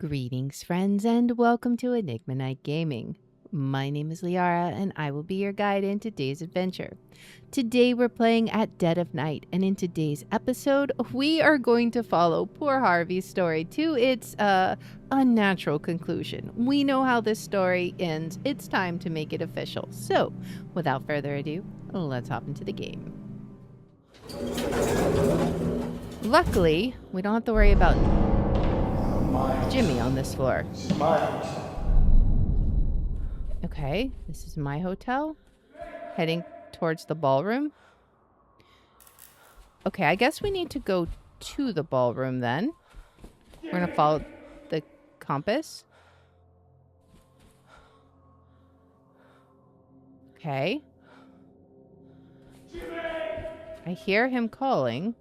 Greetings, friends, and welcome to Enigma Night Gaming. My name is Liara, and I will be your guide in today's adventure. Today, we're playing at dead of night, and in today's episode, we are going to follow poor Harvey's story to its unnatural conclusion. We know how this story ends. It's time to make it official. So, without further ado, let's hop into the game. Luckily, we don't have to worry about Jimmy on this floor. Okay, this is my hotel. Heading towards the ballroom. Okay, I guess we need to go to the ballroom then. We're gonna follow the compass. Okay. I hear him calling.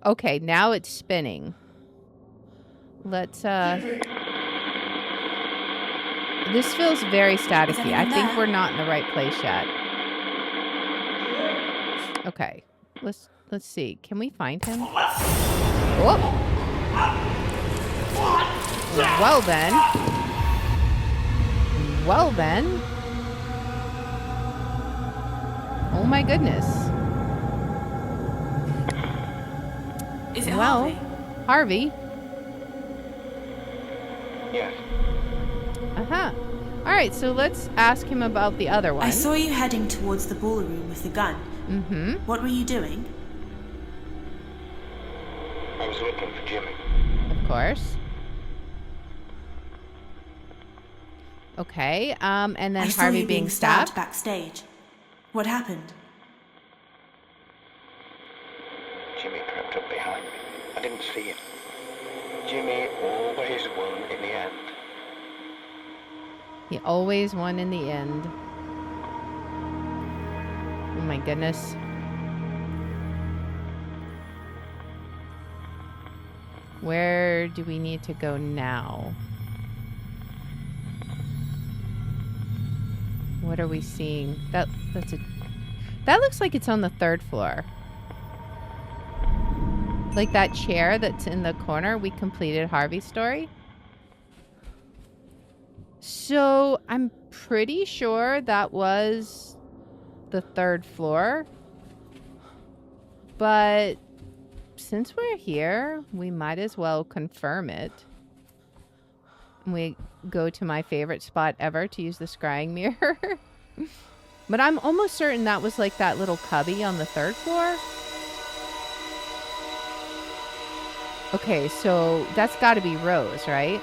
Okay, now it's spinning. Let's, this feels very staticky. I think we're not in the right place yet. Okay. Let's see. Can we find him? Oh! Well then. Well then. Oh my goodness. Is it Harvey? Harvey? Yes. Uh-huh. Alright, so let's ask him about the other one. I saw you heading towards the ballroom with the gun. Mm-hmm. What were you doing? I was looking for Jimmy. Of course. Okay, and then I saw Harvey you being stabbed? backstage. What happened? Jimmy crept up behind me. I didn't see it. Jimmy always won in the end. He always won in the end. Oh my goodness. Where do we need to go now? What are we seeing? That looks like it's on the third floor. Like that chair that's in the corner. We completed Harvey's story. So I'm pretty sure that was the third floor. But since we're here, we might as well confirm it. We go to my favorite spot ever to use the scrying mirror. But I'm almost certain that was like that little cubby on the third floor. Okay, so that's got to be Rose, right?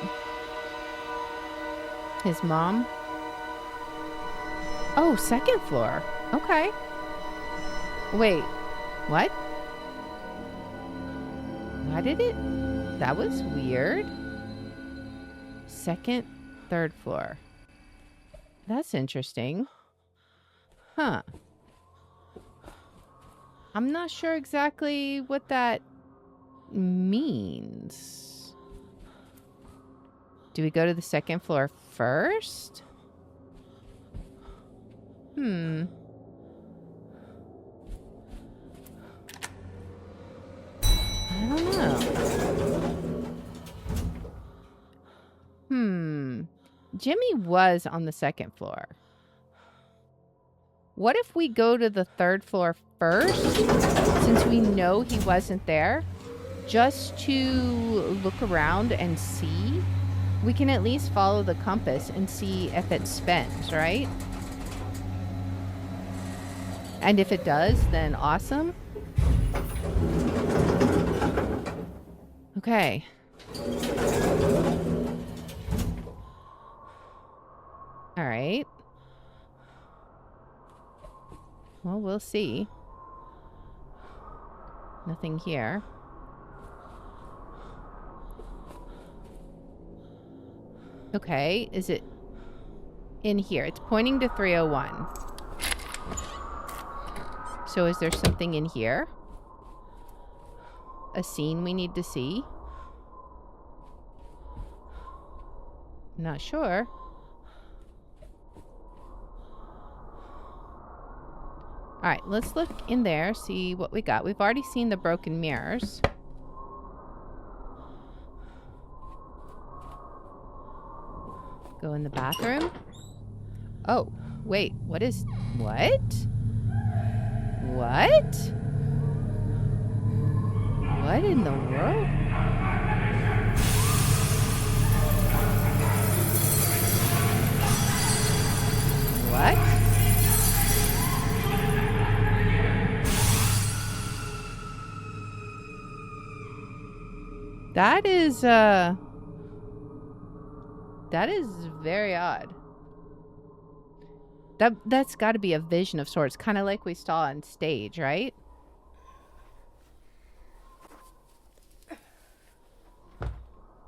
His mom? Oh, second floor. Okay. Wait, what? Why did it? That was weird. Second, third floor. That's interesting. Huh. I'm not sure exactly what that means. Do we go to the second floor first? I don't know. Jimmy was on the second floor. What if we go to the third floor first, since we know he wasn't there, just to look around and see? We can at least follow the compass and see if it spins, right? And if it does, then awesome. Okay. All right. Well, we'll see. Nothing here. Okay, is it in here? It's pointing to 301. So is there something in here? A scene we need to see? Not sure. All right, let's look in there, see what we got. We've already seen the broken mirrors. Go in the bathroom. Oh, wait. What? What in the world? What? That is very odd. That's got to be a vision of sorts, kind of like we saw on stage, right?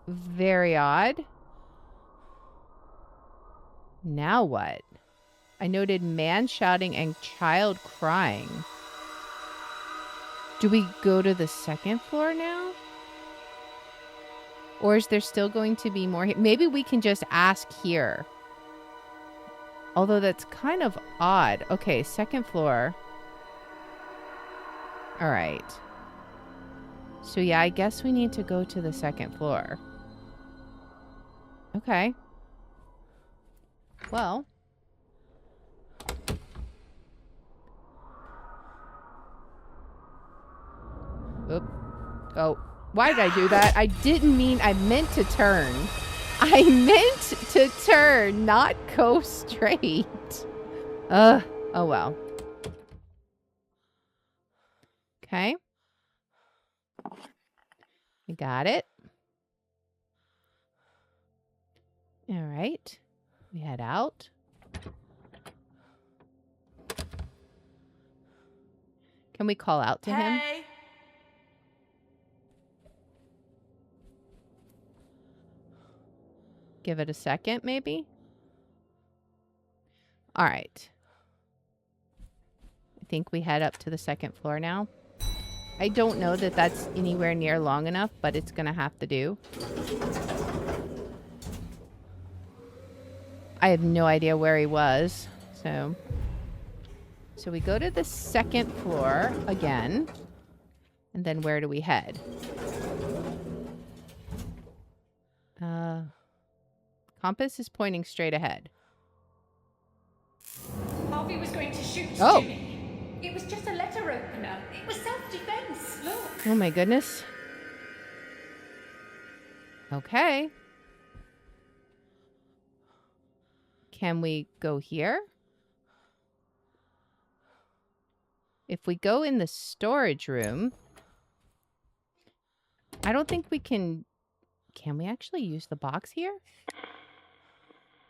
Very odd. Now what? I noted man shouting and child crying. Do we go to the second floor now? Or is there still going to be more? Maybe we can just ask here. Although that's kind of odd. Okay, second floor. All right. So yeah, I guess we need to go to the second floor. Okay. Well. Oop. Oh. Why did I do that? I didn't mean... I meant to turn. I meant to turn, not go straight. Oh well. Okay. We got it. All right. We head out. Can we call out to him? Give it a second, maybe? All right. I think we head up to the second floor now. I don't know that that's anywhere near long enough, but it's going to have to do. I have no idea where he was. So we go to the second floor again. And then where do we head? Compass is pointing straight ahead. Harvey was going to shoot Oh. Jimmy. It was just a letter opener. It was self-defense. Look. Oh my goodness. Okay. Can we go here? If we go in the storage room, I don't think we can... Can we actually use the box here?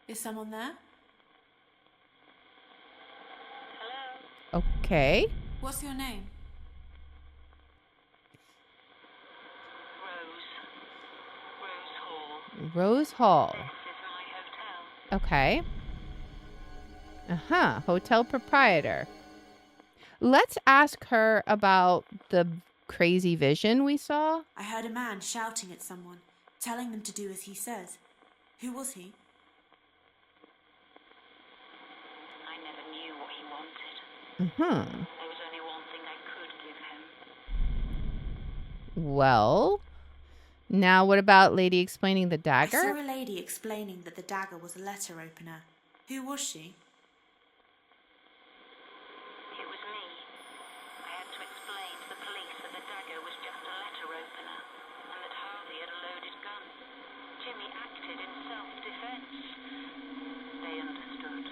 Is someone there? Okay. What's your name? Rose Hall. This is my hotel. Okay. Hotel proprietor. Let's ask her about the crazy vision we saw. I heard a man shouting at someone, telling them to do as he says. Who was he? I never knew what he wanted. There was only one thing I could give him. Well, now what about lady explaining the I dagger? saw a lady explaining that the dagger was a letter opener. Who was she? It was me. I had to explain to the police that the dagger was just a letter opener and that Harvey had a loaded gun. Jimmy acted in self-defense. They understood.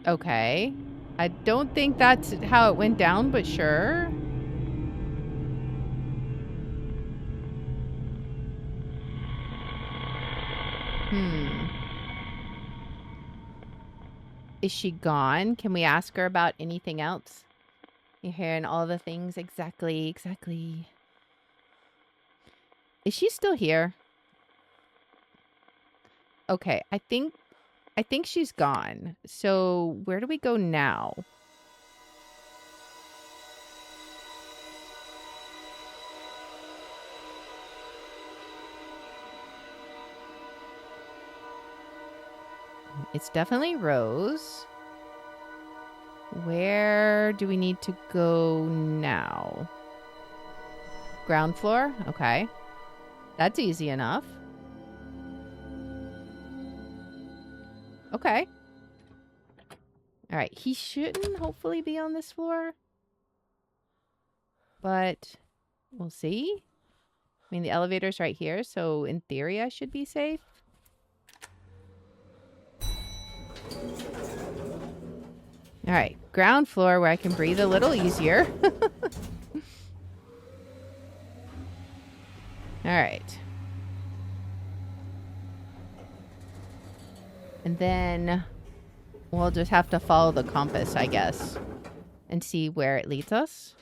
Okay. I don't think that's how it went down, but sure. Is she gone? Can we ask her about anything else? You're hearing all the things exactly. Is she still here? Okay, I think she's gone. So where do we go now? It's definitely Rose. Where do we need to go now? Ground floor? Okay. That's easy enough. Okay. All right. He shouldn't hopefully be on this floor. But we'll see. I mean, the elevator's right here, so in theory I should be safe. All right. Ground floor where I can breathe a little easier. All right. And then we'll just have to follow the compass, I guess, and see where it leads us.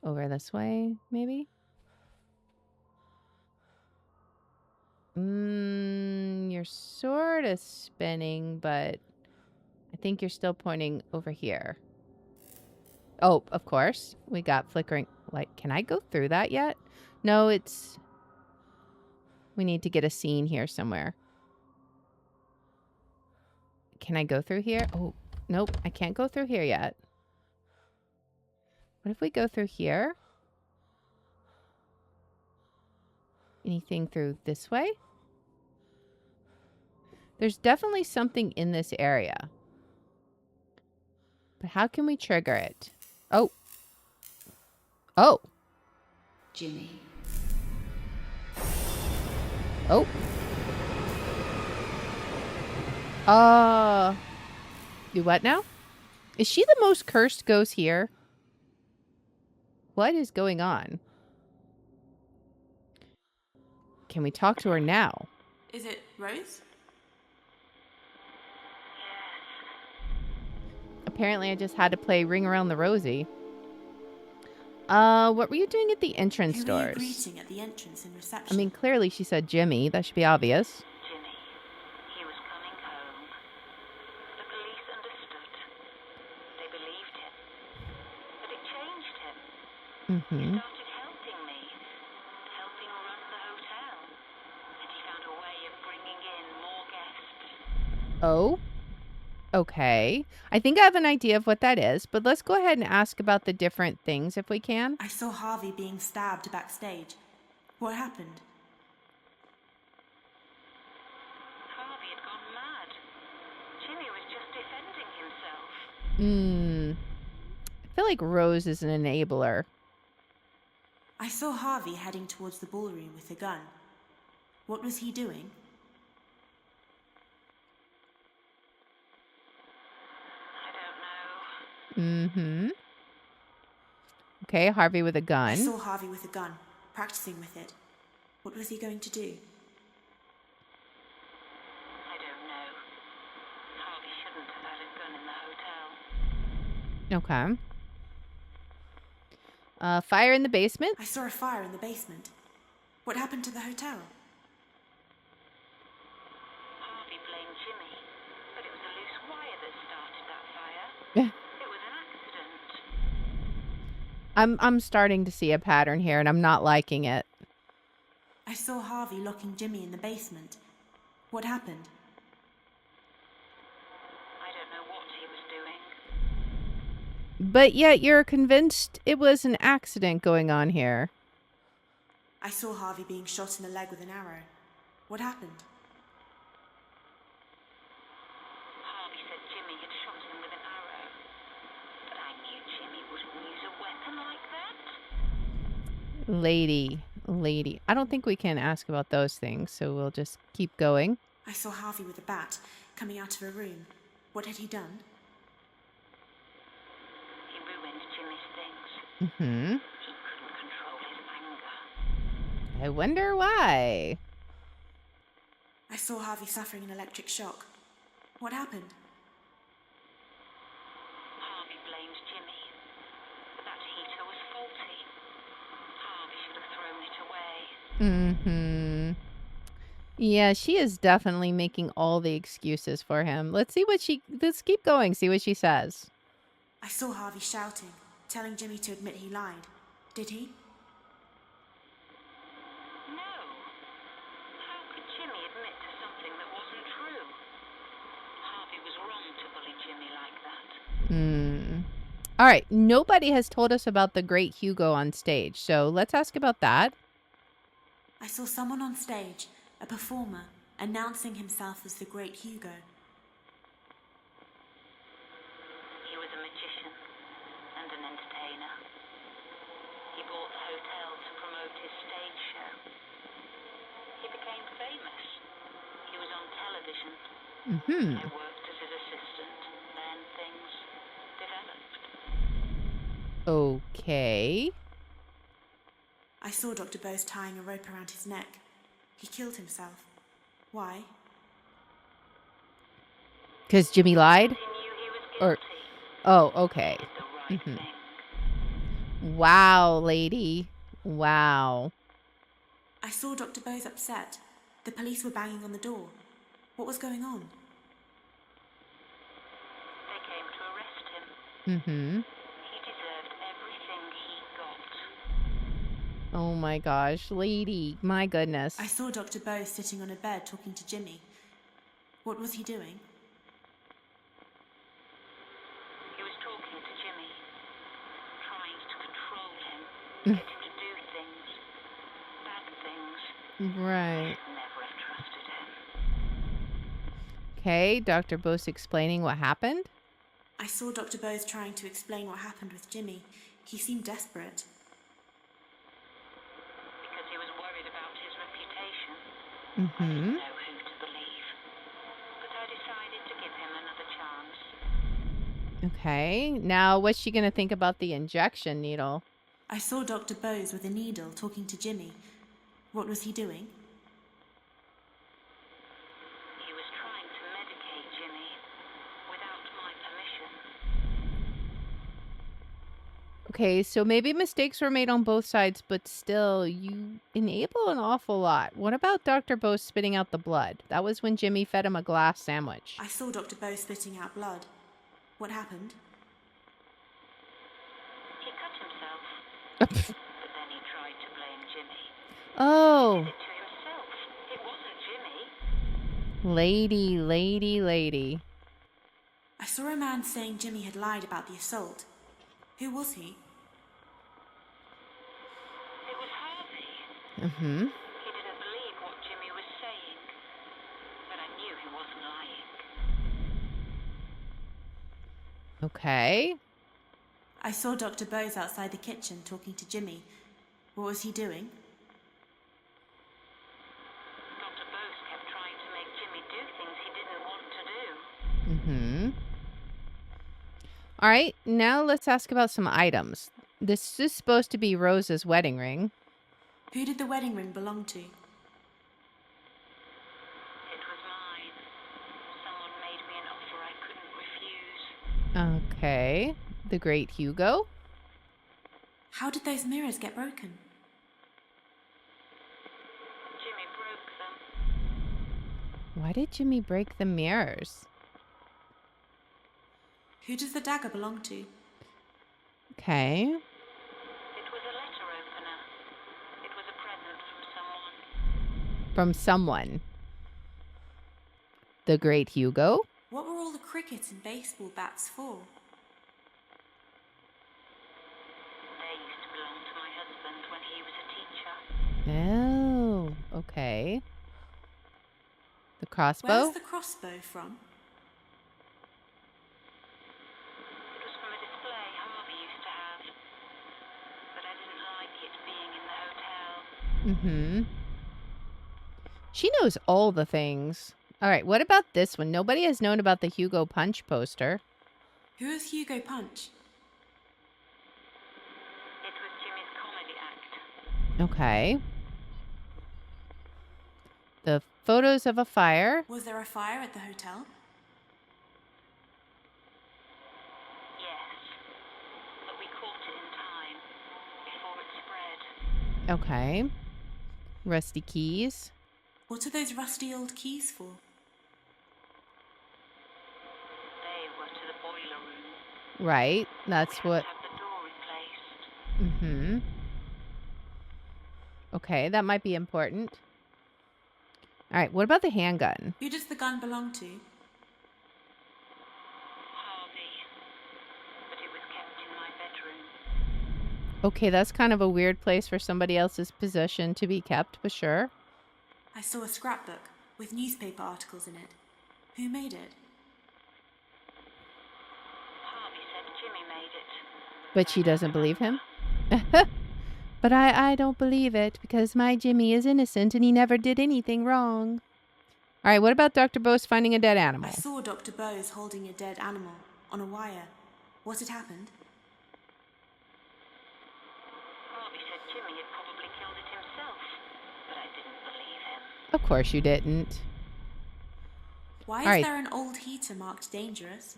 Over this way, maybe? You're sort of spinning, but I think you're still pointing over here. Oh, of course. We got flickering light. Can I go through that yet? No, it's... We need to get a scene here somewhere. Can I go through here? Oh, nope. I can't go through here yet. What if we go through here? Anything through this way? There's definitely something in this area. But how can we trigger it? Oh. Oh. Jimmy. Oh. Do what now? Is she the most cursed ghost here? What is going on? Can we talk to her now? Is it Rose? Apparently I just had to play Ring Around the Rosie. What were you doing at the entrance Who were doors? you greeting at the entrance in reception? I mean, clearly she said Jimmy. That should be obvious. Jimmy. He was coming home. The police understood. They believed him. But it changed him. Mm-hmm. He started helping me. Helping run the hotel. And he found a way of bringing in more guests. Oh? Okay. I think I have an idea of what that is, but let's go ahead and ask about the different things if we can. I saw Harvey being stabbed backstage. What happened? Harvey had gone mad. Jimmy was just defending himself. I feel like Rose is an enabler. I saw Harvey heading towards the ballroom with a gun. What was he doing? Mm-hmm. Okay, Harvey with a gun. I saw Harvey with a gun, practicing with it. What was he going to do? I don't know. Harvey shouldn't have had a gun in the hotel. Okay. Fire in the basement? I saw a fire in the basement. What happened to the hotel? Harvey blamed Jimmy, but it was a loose wire that started that fire. It was an accident. I'm starting to see a pattern here, and I'm not liking it. I saw Harvey locking Jimmy in the basement. What happened? I don't know what he was doing. But yet you're convinced it was an accident going on here. I saw Harvey being shot in the leg with an arrow. What happened? Harvey said Jimmy had shot him with an arrow. But I knew Jimmy wouldn't use a weapon like that. Lady. I don't think we can ask about those things, so we'll just keep going. I saw Harvey with a bat coming out of a room. What had he done? He ruined Jimmy's things. Mm-hmm. He couldn't control his anger. I wonder why. I saw Harvey suffering an electric shock. What happened? Harvey blamed Jimmy. But that heater was faulty. Harvey should have thrown it away. Mm-hmm. Yeah, she is definitely making all the excuses for him. Let's keep going, see what she says. I saw Harvey shouting, telling Jimmy to admit he lied. Did he? No. How could Jimmy admit to something that wasn't true? Harvey was wrong to bully Jimmy like that. All right, nobody has told us about the great Hugo on stage, so let's ask about that. I saw someone on stage, a performer, announcing himself as the Great Hugo. He was a magician and an entertainer. He bought the hotel to promote his stage show. He became famous. He was on television. I worked as his assistant. Then things developed. Okay. I saw Dr. Bose tying a rope around his neck. He killed himself. Why? Because Jimmy lied? He knew he was Or- guilty. Oh, okay. He did the right thing. Wow, lady. Wow. I saw Dr. Bose upset. The police were banging on the door. What was going on? They came to arrest him. Mm-hmm. He deserved everything he got. Oh my gosh, lady. My goodness. I saw Dr. Bose sitting on a bed talking to Jimmy. What was he doing? He was talking to Jimmy, trying to control him, get him to do things, bad things. Right. Never have trusted him. Okay, Dr. Bose explaining what happened. I saw Dr. Bose trying to explain what happened with Jimmy. He seemed desperate. Because he was worried about his reputation. I Mm-hmm. didn't know who to believe. But I decided to give him another chance. Okay. Now, what's she going to think about the injection needle? I saw Dr. Bose with a needle talking to Jimmy. What was he doing? He was trying to medicate Jimmy without my permission. Okay, so maybe mistakes were made on both sides, but still, you enable an awful lot. What about Dr. Bose spitting out the blood? That was when Jimmy fed him a glass sandwich. I saw Dr. Bose spitting out blood. What happened? He cut himself, but then he tried to blame Jimmy. Oh, He did it to himself. It wasn't Jimmy. lady. I saw a man saying Jimmy had lied about the assault. Who was he? It was Harvey. Mm-hmm. He didn't believe what Jimmy was saying, but I knew he wasn't lying. Okay. I saw Dr. Bose outside the kitchen talking to Jimmy. What was he doing? Dr. Bose kept trying to make Jimmy do things he didn't want to do. Mm-hmm. All right, now let's ask about some items. This is supposed to be Rose's wedding ring. Who did the wedding ring belong to? It was mine. Someone made me an offer I couldn't refuse. Okay. The Great Hugo. How did those mirrors get broken? Jimmy broke them. Why did Jimmy break the mirrors? Who does the dagger belong to? Okay. It was a letter opener. It was a present from someone. From someone. The Great Hugo. What were all the cricket and baseball bats for? They used to belong to my husband when he was a teacher. Oh, okay. The Where's crossbow. the crossbow from? It was from a display Harvey used to have, but I didn't like it being in the hotel. Mm-hmm. She knows all the things. All right, what about this one? Nobody has known about the Hugo Punch poster. Who is Hugo Punch? It was Jimmy's comedy act. Okay. The photos of a fire. Was there a fire at the hotel? Yes, but we caught it in time before it spread. Okay. Rusty keys. What are those rusty old keys for? They were to the boiler room. Right. That's We what. had to have the door replaced. Mm-hmm. Okay, that might be important. All right, what about the handgun? Who does the gun belong to? Harvey, but it was kept in my bedroom. Okay, that's kind of a weird place for somebody else's possession to be kept, but sure. I saw a scrapbook with newspaper articles in it. Who made it? Harvey said Jimmy made it. But she doesn't believe him. But I don't believe it because my Jimmy is innocent and he never did anything wrong. All right, what about Dr. Bose finding a dead animal? I saw Dr. Bose holding a dead animal on a wire. What had happened? Harvey said Jimmy had probably killed it himself, but I didn't believe him. Of course you didn't. Why All is right. there an old heater marked dangerous?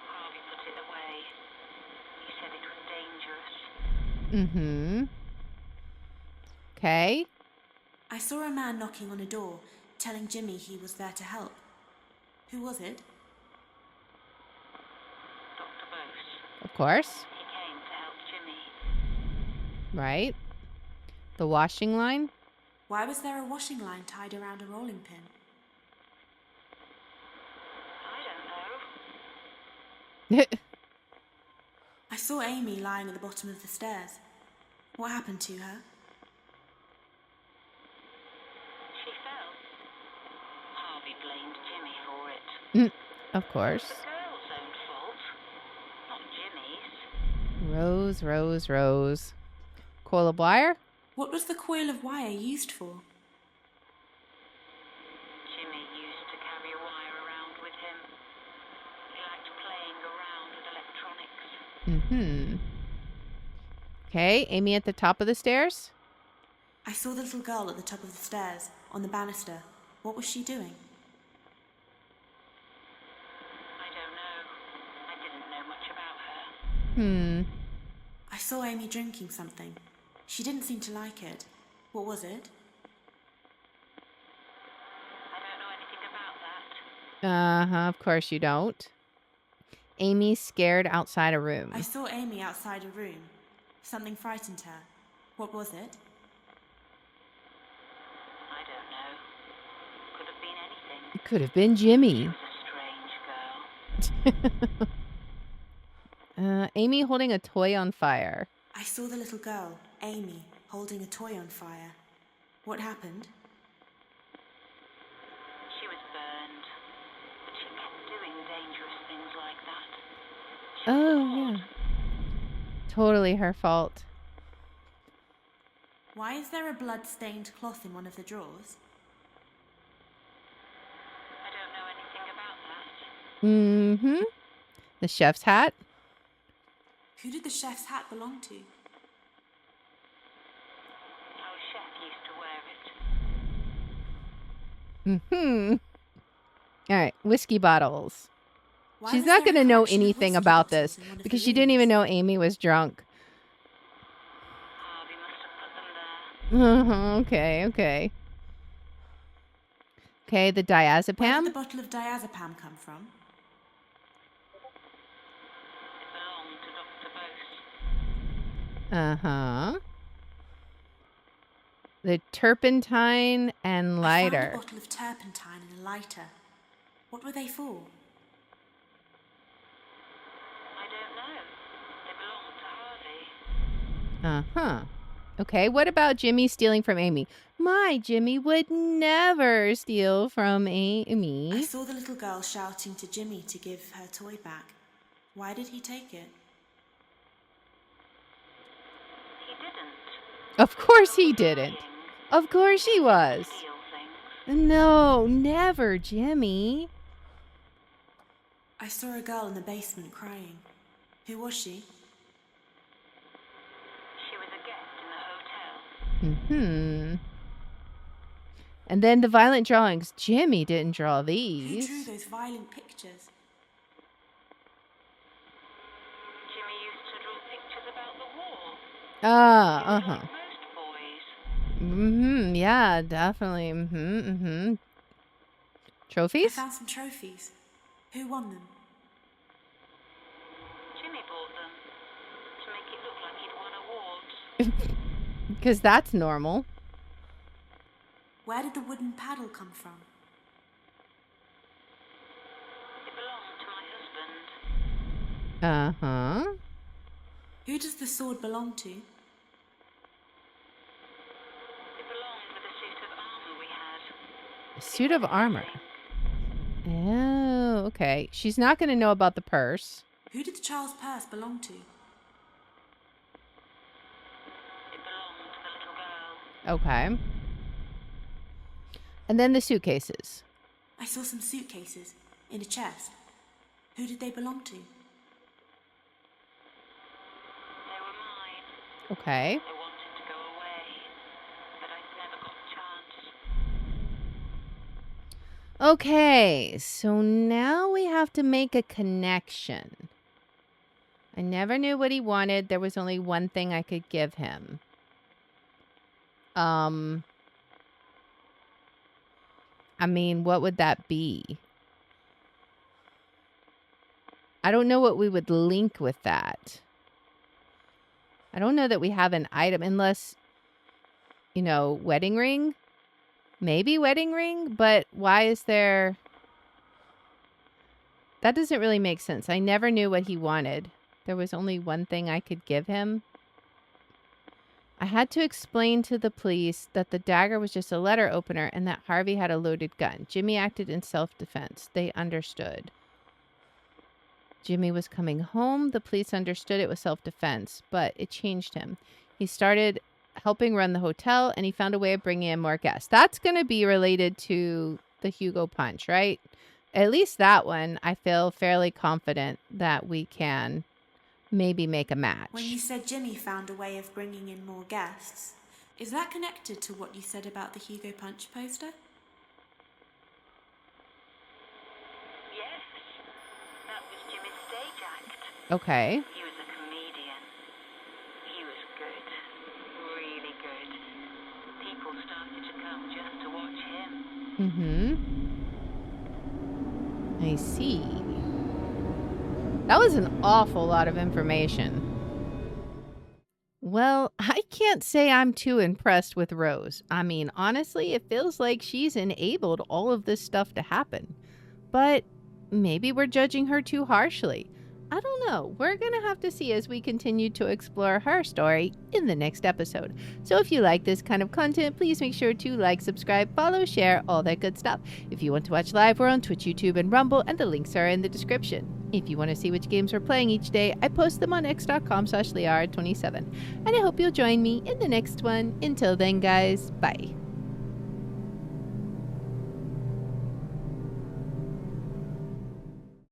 Harvey put it away. He said it was dangerous. Mm-hmm. Okay. I saw a man knocking on a door, telling Jimmy he was there to help. Who was it? Dr. Bose. Of course. He came to help Jimmy. Right. The washing line. Why was there a washing line tied around a rolling pin? I don't know. I saw Amy lying at the bottom of the stairs. What happened to her? She fell. Harvey blamed Jimmy for it. Of course. The girl's own fault, not Jimmy's. Rose, Rose, Rose. Coil of wire? What was the coil of wire used for? Jimmy used to carry a wire around with him. He liked playing around with electronics. Mm-hmm. Okay, Amy at the top of the stairs? I saw the little girl at the top of the stairs, on the banister. What was she doing? I don't know. I didn't know much about her. I saw Amy drinking something. She didn't seem to like it. What was it? I don't know anything about that. Uh-huh, of course you don't. Amy's scared outside a room. I saw Amy outside a room. Something frightened her. What was it? I don't know. Could have been anything. It could have been Jimmy. She was a strange girl. Amy holding a toy on fire. I saw the little girl, Amy, holding a toy on fire. What happened? She was burned, but she kept doing dangerous things like that. She Oh, was yeah. Totally her fault. Why is there a blood-stained cloth in one of the drawers? I don't know anything about that. Mm-hmm. The chef's hat. Who did the chef's hat belong to? Our chef used to wear it. Mm-hmm. All right, whiskey bottles. Why She's was not there going a to know collection of anything whiskey about bottles this in one of because the she didn't even rooms? know Amy was drunk. Harvey must have put them there. Okay. Okay, the Where did the diazepam. bottle of diazepam come from? It belonged to Dr. Bose. Uh-huh. The turpentine and I found lighter. a bottle of turpentine and a lighter. What were they for? I don't know. They belonged to Harvey. Uh-huh. Okay, what about Jimmy stealing from Amy? My Jimmy would never steal from I Amy. saw the little girl shouting to Jimmy to give her toy back. Why did he take it? He didn't. Of course he didn't. Of course he was. Steal things. No, never, Jimmy. I saw a girl in the basement crying. Who was she? She was a guest in the hotel. Mm-hmm. And then the violent drawings. Jimmy didn't draw Who these. drew those violent pictures? Jimmy used to draw pictures about the war. Ah, He was uh-huh. like most boys. Mm-hmm. Yeah, definitely. Mm-hmm. I Trophies? found some trophies. Who won them? Jimmy bought them to make it look like he'd won awards. Because that's normal. Where did the wooden paddle come from? It belonged to my husband. Uh-huh. Who does the sword belong to? It belonged with the suit of armour we had. A suit of armor. Oh, okay. She's not going to know about the purse. Who did the child's purse belong to? It belonged to the little girl. Okay. And then the suitcases. I saw some suitcases in a chest. Who did they belong to? They were mine. Okay. I wanted to go away, but I never got a chance. Okay, so now we have to make a connection. I never knew what he wanted. There was only one thing I could give him. I mean, what would that be? I don't know what we would link with that. I don't know that we have an item unless, you know, wedding ring. Maybe wedding ring, but why is there... That doesn't really make sense. I never knew what he wanted. There was only one thing I could give him. I had to explain to the police that the dagger was just a letter opener and that Harvey had a loaded gun. Jimmy acted in self-defense. They understood. Jimmy was coming home. The police understood it was self-defense, but it changed him. He started helping run the hotel, and he found a way of bringing in more guests. That's going to be related to the Hugo Punch, right? At least that one, I feel fairly confident that we can maybe make a match. When you said Jimmy found a way of bringing in more guests, is that connected to what you said about the Hugo Punch poster? Yes, that was Jimmy's stage act. Okay. He was a comedian. He was good. Really good. People started to come just to watch him. I see. That was an awful lot of information. Well, I can't say I'm too impressed with Rose. I mean, honestly, it feels like she's enabled all of this stuff to happen. But maybe we're judging her too harshly. I don't know. We're going to have to see as we continue to explore her story in the next episode. So if you like this kind of content, please make sure to like, subscribe, follow, share, all that good stuff. If you want to watch live, we're on Twitch, YouTube, and Rumble, and the links are in the description. If you want to see which games we're playing each day, I post them on x.com/Liara27. And I hope you'll join me in the next one. Until then, guys, bye.